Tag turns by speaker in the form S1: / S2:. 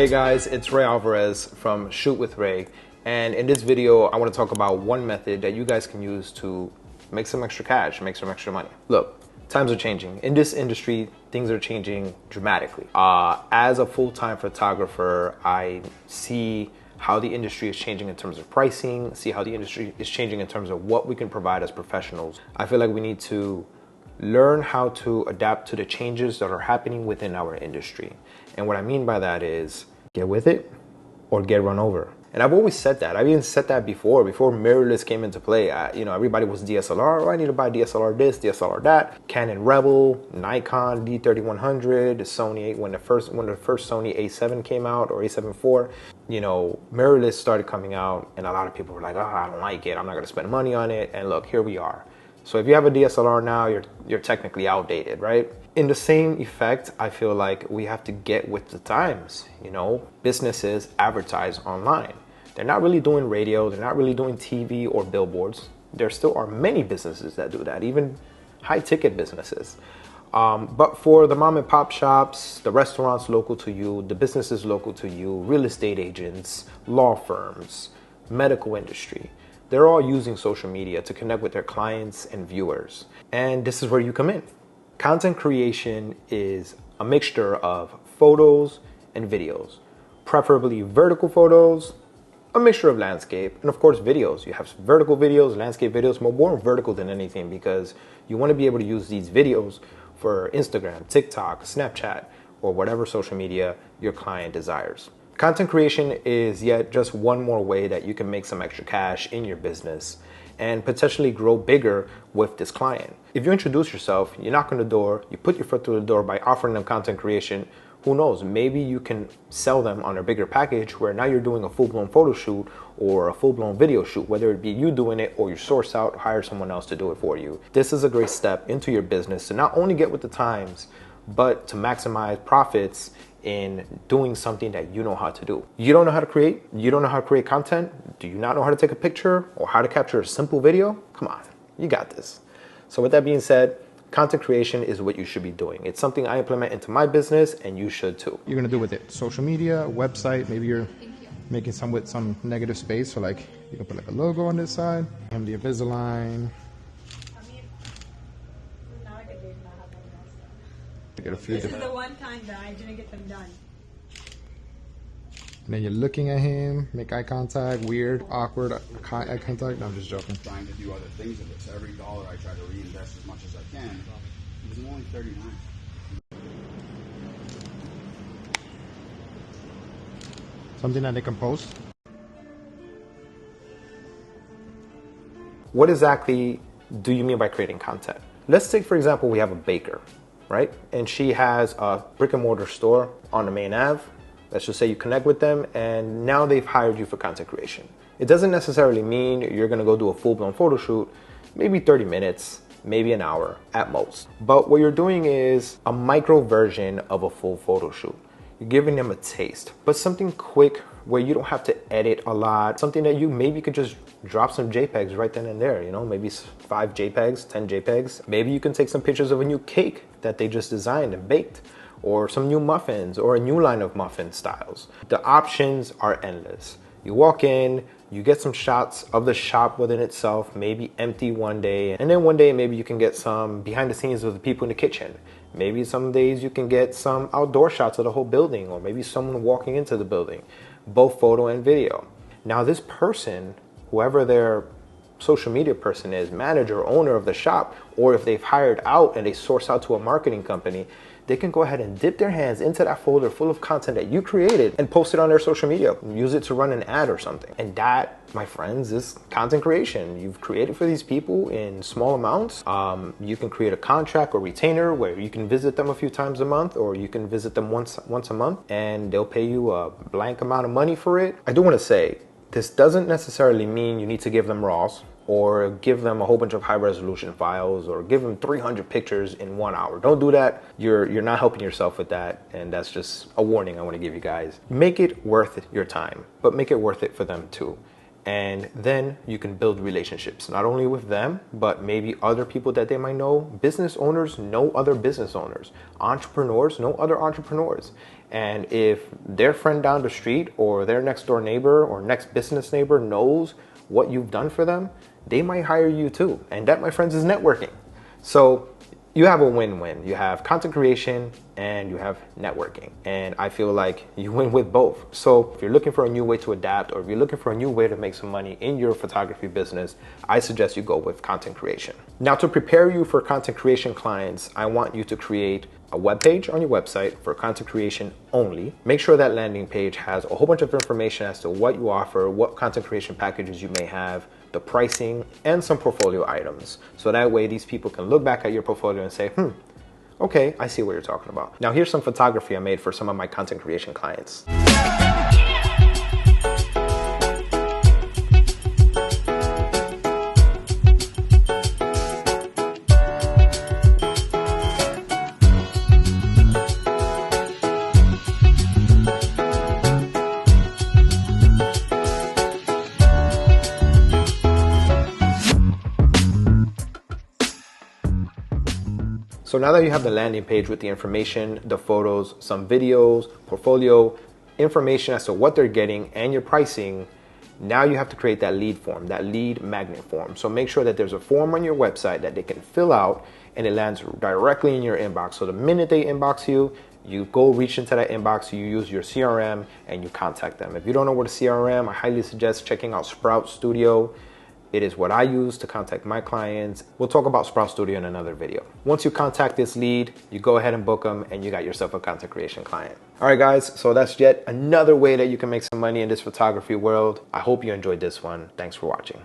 S1: Hey guys, it's Ray Alvarez from Shoot with Ray, and in this video I want to talk about one method that you guys can use to make some extra cash, make some extra money. Look, times are changing. In this industry, things are changing dramatically. As a full-time photographer, I see how the industry is changing in terms of pricing, see how the industry is changing in terms of what we can provide as professionals. I feel like we need to learn how to adapt to the changes that are happening within our industry. And what I mean by that is get with it or get run over. And I've always said that. I've even said that before mirrorless came into play. Everybody was DSLR. Oh, I need to buy DSLR this, DSLR that. Canon Rebel, Nikon D3100, Sony when the first Sony A7 came out, or A7 IV. Mirrorless started coming out, and a lot of people were like, "Oh, I don't like it. I'm not going to spend money on it." And look, here we are. So if you have a DSLR now, you're technically outdated, right? In the same effect, I feel like we have to get with the times. Businesses advertise online. They're not really doing radio, they're not really doing TV or billboards. There still are many businesses that do that, even high ticket businesses. But for the mom and pop shops, the restaurants local to you, the businesses local to you, real estate agents, law firms, medical industry, they're all using social media to connect with their clients and viewers. And this is where you come in. Content creation is a mixture of photos and videos, preferably vertical photos, a mixture of landscape, and of course videos. You have vertical videos, landscape videos, more vertical than anything, because you want to be able to use these videos for Instagram, TikTok, Snapchat, or whatever social media your client desires. Content creation is yet just one more way that you can make some extra cash in your business and potentially grow bigger with this client. If you introduce yourself, you knock on the door, you put your foot through the door by offering them content creation, who knows, maybe you can sell them on a bigger package where now you're doing a full-blown photo shoot or a full-blown video shoot, whether it be you doing it or you source out, hire someone else to do it for you. This is a great step into your business to not only get with the times, but to maximize profits in doing something that you know how to do. You don't know how to create? You don't know how to create content? Do you not know how to take a picture or how to capture a simple video? Come on, you got this. So with that being said, content creation is what you should be doing. It's something I implement into my business, and you should too. You're gonna do with it social media, website, maybe you're making some with some negative space, so like you can put like a logo on this side, and the Invisalign.
S2: This is the one time that I didn't get them done.
S1: And then you're looking at him, make eye contact, weird, awkward eye contact. No, I'm just joking.
S3: Trying to do other things with it. So every dollar I try to reinvest as much as I can. It was only 39.
S1: Something that they can post. What exactly do you mean by creating content? Let's take, for example, we have a baker, right? And she has a brick and mortar store on the main Ave. Let's just say you connect with them and now they've hired you for content creation. It doesn't necessarily mean you're gonna go do a full-blown photo shoot, maybe 30 minutes, maybe an hour at most. But what you're doing is a micro version of a full photo shoot. You're giving them a taste, but something quick where you don't have to edit a lot, something that you maybe could just drop some JPEGs right then and there, maybe 5 JPEGs, 10 JPEGs. Maybe you can take some pictures of a new cake that they just designed and baked, or some new muffins, or a new line of muffin styles. The options are endless. You walk in, you get some shots of the shop within itself, maybe empty one day, and then one day maybe you can get some behind the scenes of the people in the kitchen. Maybe some days you can get some outdoor shots of the whole building, or maybe someone walking into the building, both photo and video. Now this person, whoever their social media person is, manager, owner of the shop, or if they've hired out and they source out to a marketing company, they can go ahead and dip their hands into that folder full of content that you created and post it on their social media. Use it to run an ad or something. And that, my friends, is content creation. You've created for these people in small amounts. You can create a contract or retainer where you can visit them a few times a month, or you can visit them once a month, and they'll pay you a blank amount of money for it. I do want to say, this doesn't necessarily mean you need to give them raws, or give them a whole bunch of high resolution files, or give them 300 pictures in 1 hour. Don't do that. You're not helping yourself with that, and that's just a warning I want to give you guys. Make it worth your time, but make it worth it for them too. And then you can build relationships, not only with them, but maybe other people that they might know. Business owners know other business owners. Entrepreneurs know other entrepreneurs. And if their friend down the street or their next door neighbor or next business neighbor knows what you've done for them, they might hire you too. And that, my friends, is networking. So you have a win-win. You have content creation and you have networking. And I feel like you win with both. So if you're looking for a new way to adapt, or if you're looking for a new way to make some money in your photography business, I suggest you go with content creation. Now, to prepare you for content creation clients, I want you to create a web page on your website for content creation only. Make sure that landing page has a whole bunch of information as to what you offer, what content creation packages you may have, the pricing, and some portfolio items. So that way these people can look back at your portfolio and say, okay, I see what you're talking about. Now here's some photography I made for some of my content creation clients. So now that you have the landing page with the information, the photos, some videos, portfolio, information as to what they're getting and your pricing, now you have to create that lead form, that lead magnet form. So make sure that there's a form on your website that they can fill out and it lands directly in your inbox. So the minute they inbox you, you go reach into that inbox, you use your CRM and you contact them. If you don't know what a CRM, I highly suggest checking out Sprout Studio. It is what I use to contact my clients. We'll talk about Sprout Studio in another video. Once you contact this lead, you go ahead and book them and you got yourself a content creation client. All right, guys, so that's yet another way that you can make some money in this photography world. I hope you enjoyed this one. Thanks for watching.